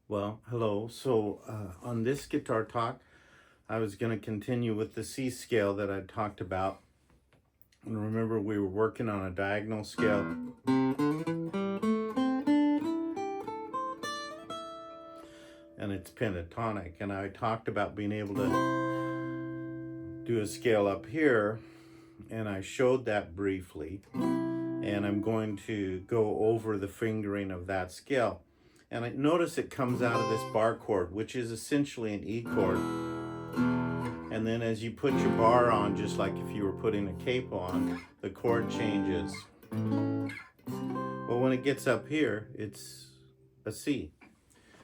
Well, hello. So on this guitar talk, I was going to continue with the C scale that I talked about. And remember, we were working on a diagonal scale. And it's pentatonic. And I talked about being able to do a scale up here. And I showed that briefly. And I'm going to go over the fingering of that scale. And I notice it comes out of this bar chord, which is essentially an E chord. And then as you put your bar on, just like if you were putting a cape on, the chord changes. Well, when it gets up here, it's a C.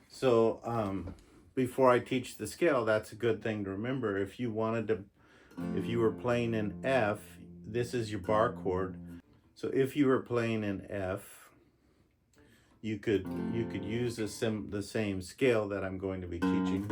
So before I teach the scale, that's a good thing to remember. If you were playing in F, this is your bar chord. So if you were playing in F, you could use the same scale that I'm going to be teaching.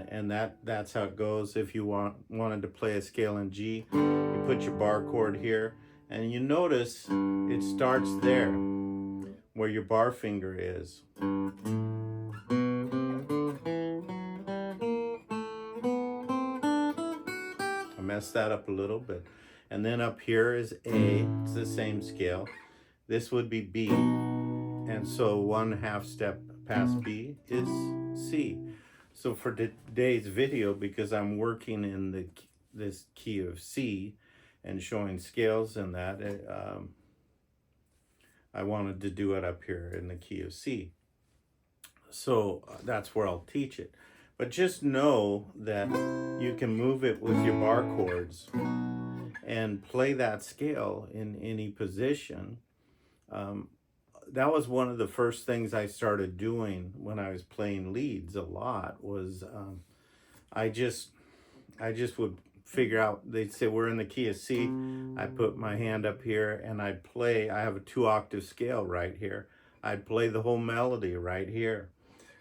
And that's how it goes. If you wanted to play a scale in G, you put your bar chord here, and you notice it starts there where your bar finger is. I messed that up a little bit. And then up here is A, it's the same scale. This would be B, and so 1/2 step past B is C. So for today's video, because I'm working in this key of C and showing scales in that, I wanted to do it up here in the key of C. So that's where I'll teach it. But just know that you can move it with your bar chords and play that scale in any position. That was one of the first things I started doing when I was playing leads a lot. Was I just would figure out, they'd say we're in the key of C. I put my hand up here and I'd play. I have a 2-octave scale right here. I'd play the whole melody right here.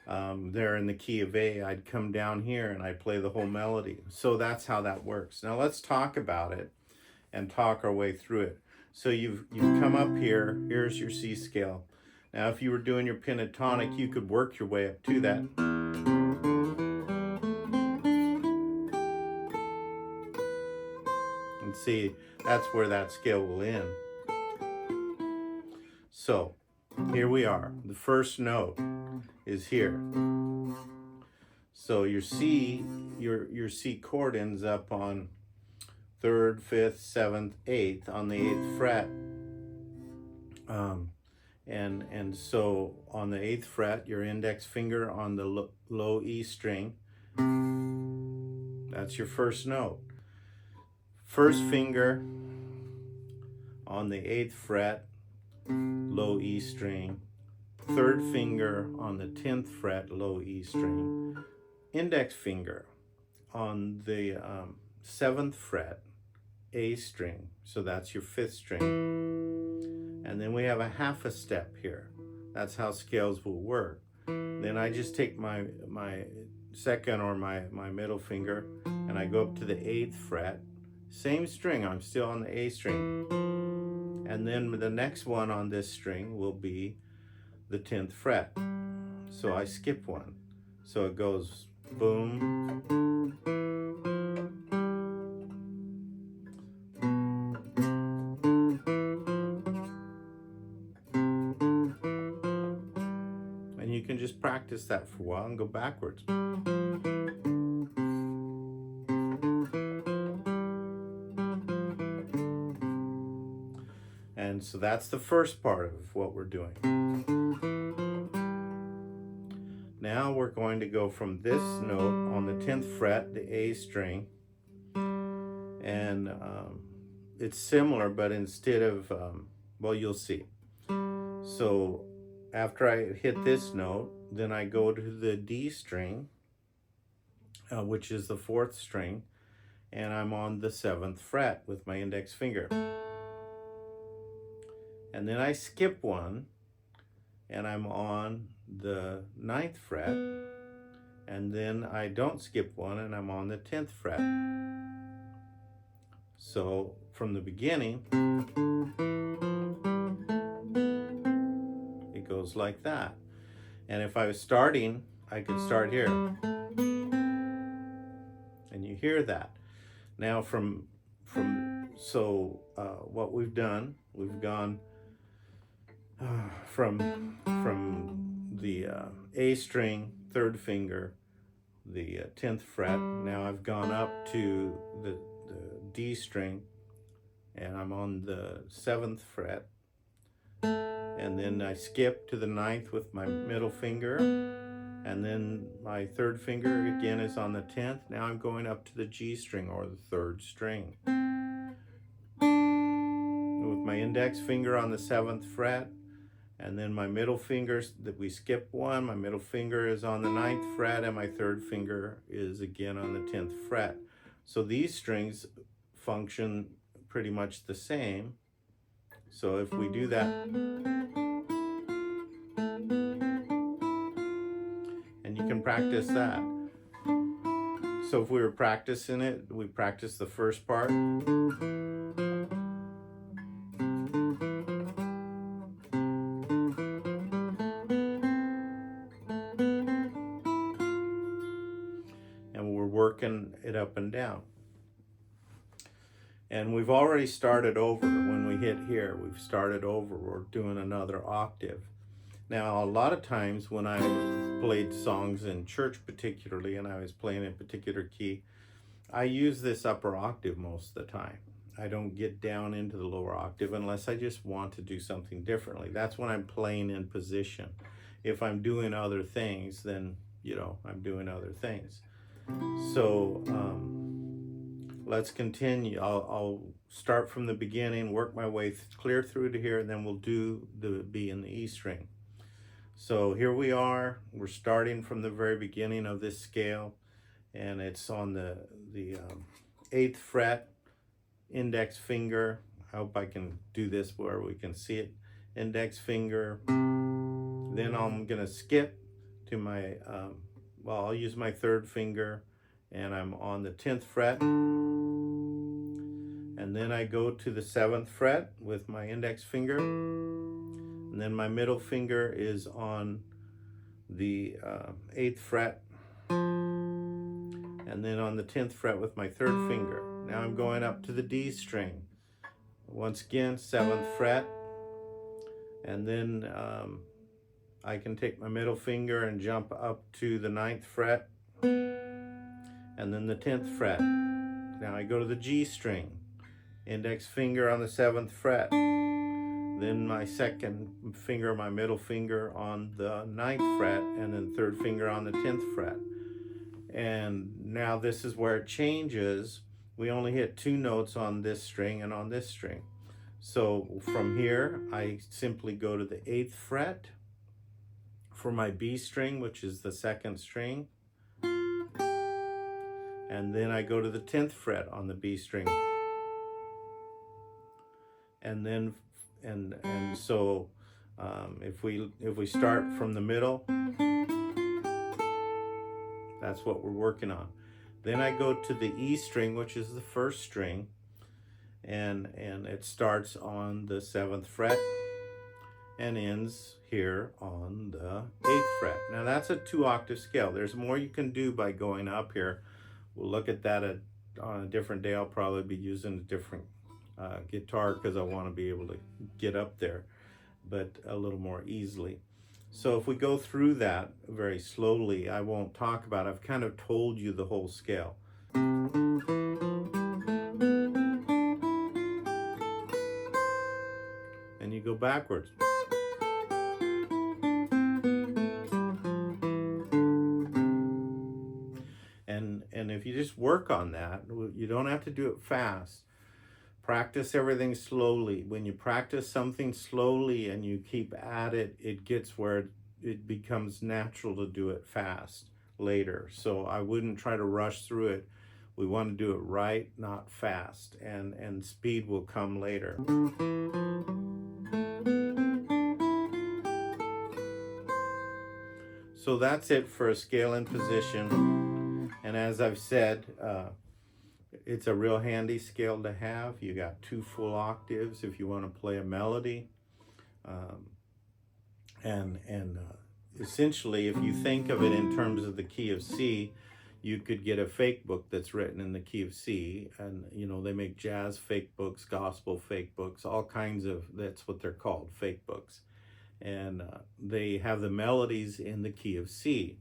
There in the key of A, I'd come down here and I'd play the whole melody. So that's how that works. Now let's talk about it and talk our way through it. So you've come up here, here's your C scale. Now if you were doing your pentatonic, you could work your way up to that. And see, that's where that scale will end. So here we are. The first note is here. So your C, your C chord ends up on 3rd, 5th, 7th, 8th on the 8th fret. And so on the 8th fret, your index finger on the low E string, that's your first note. First finger on the 8th fret, low E string. Third finger on the 10th fret, low E string. Index finger on the 7th fret, A string. So that's your 5th string. And then we have a 1/2 step here. That's how scales will work. Then I just take my second or my middle finger and I go up to the 8th fret. Same string, I'm still on the A string. And then the next one on this string will be the 10th fret. So I skip one. So it goes boom, and you can just practice that for a while and go backwards. And so that's the first part of what we're doing. Now we're going to go from this note on the 10th fret, the A string, and it's similar, but instead of, well, you'll see. So after I hit this note, then I go to the D string, which is the 4th string, and I'm on the 7th fret with my index finger. And then I skip one, and I'm on the 9th fret, and then I don't skip one, and I'm on the 10th fret. So from the beginning, goes like that. And if I was starting, I could start here. And you hear that. Now what we've done, we've gone from the A string, 3rd finger, the 10th fret. Now I've gone up to the D string, and I'm on the 7th fret. And then I skip to the 9th with my middle finger, and then my 3rd finger again is on the 10th. Now I'm going up to the G string, or the 3rd string, with my index finger on the 7th fret, and then my middle fingers, that we skip one, my middle finger is on the 9th fret, and my 3rd finger is again on the 10th fret. So these strings function pretty much the same. So if we do that, and you can practice that. So if we were practicing it, we practice the first part. And we're working it up and down. And we've already started over. When we hit here, we've started over. We're doing another octave. Now, a lot of times when I played songs in church particularly, and I was playing in a particular key, I use this upper octave most of the time. I don't get down into the lower octave unless I just want to do something differently. That's when I'm playing in position. If I'm doing other things, then, I'm doing other things. So let's continue. I'll start from the beginning, work my way clear through to here, and then we'll do the B and the E string. So here we are. We're starting from the very beginning of this scale, and it's on the 8th fret, index finger. I hope I can do this where we can see it. Index finger. Then I'm gonna skip to my, I'll use my 3rd finger, and I'm on the 10th fret. And then I go to the 7th fret with my index finger. And then my middle finger is on the 8th fret. And then on the 10th fret with my 3rd finger. Now I'm going up to the D string. Once again, 7th fret. And then I can take my middle finger and jump up to the 9th fret. And then the 10th fret. Now I go to the G string. Index finger on the 7th fret. Then my 2nd finger, my middle finger on the 9th fret, and then 3rd finger on the 10th fret. And now this is where it changes. We only hit 2 notes on this string and on this string. So from here, I simply go to the 8th fret for my B string, which is the 2nd string. And then I go to the 10th fret on the B string. And then, so if we start from the middle, that's what we're working on. Then I go to the E string, which is the 1st string, and it starts on the 7th fret and ends here on the 8th fret. Now that's a 2-octave scale. There's more you can do by going up here. We'll look at that on a different day. I'll probably be using a different guitar because I want to be able to get up there, but a little more easily. So if we go through that very slowly, I won't talk about it. I've kind of told you the whole scale. And you go backwards. And if you just work on that, you don't have to do it fast. Practice everything slowly. When you practice something slowly and you keep at it, it gets where it becomes natural to do it fast later. So I wouldn't try to rush through it. We want to do it right, not fast, and speed will come later. So that's it for a scale in position. And as I've said, it's a real handy scale to have. You got 2 full octaves if you want to play a melody. And essentially, if you think of it in terms of the key of C, you could get a fake book that's written in the key of C, and you know they make jazz fake books, gospel fake books, all kinds of, that's what they're called, fake books, and they have the melodies in the key of C.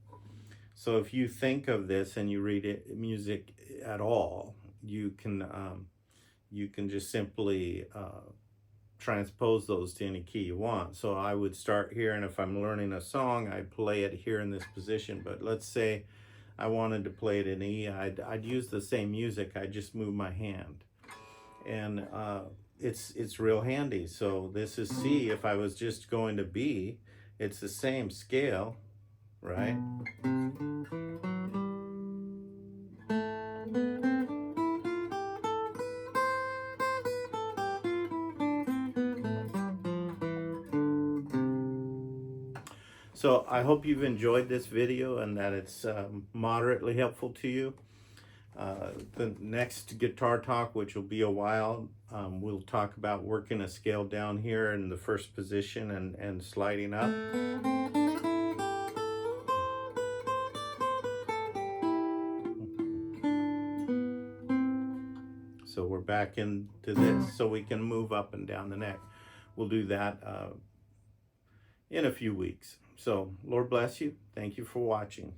So if you think of this and you read it, music at all, you can just simply transpose those to any key you want. So I would start here, and if I'm learning a song, I play it here in this position. But let's say I wanted to play it in E, I'd use the same music, I just move my hand. And it's real handy. So this is C. If I was just going to B, it's the same scale, right? So I hope you've enjoyed this video and that it's moderately helpful to you. The next guitar talk, which will be a while, we'll talk about working a scale down here in the first position and sliding up. So we're back into this so we can move up and down the neck. We'll do that in a few weeks. So Lord bless you. Thank you for watching.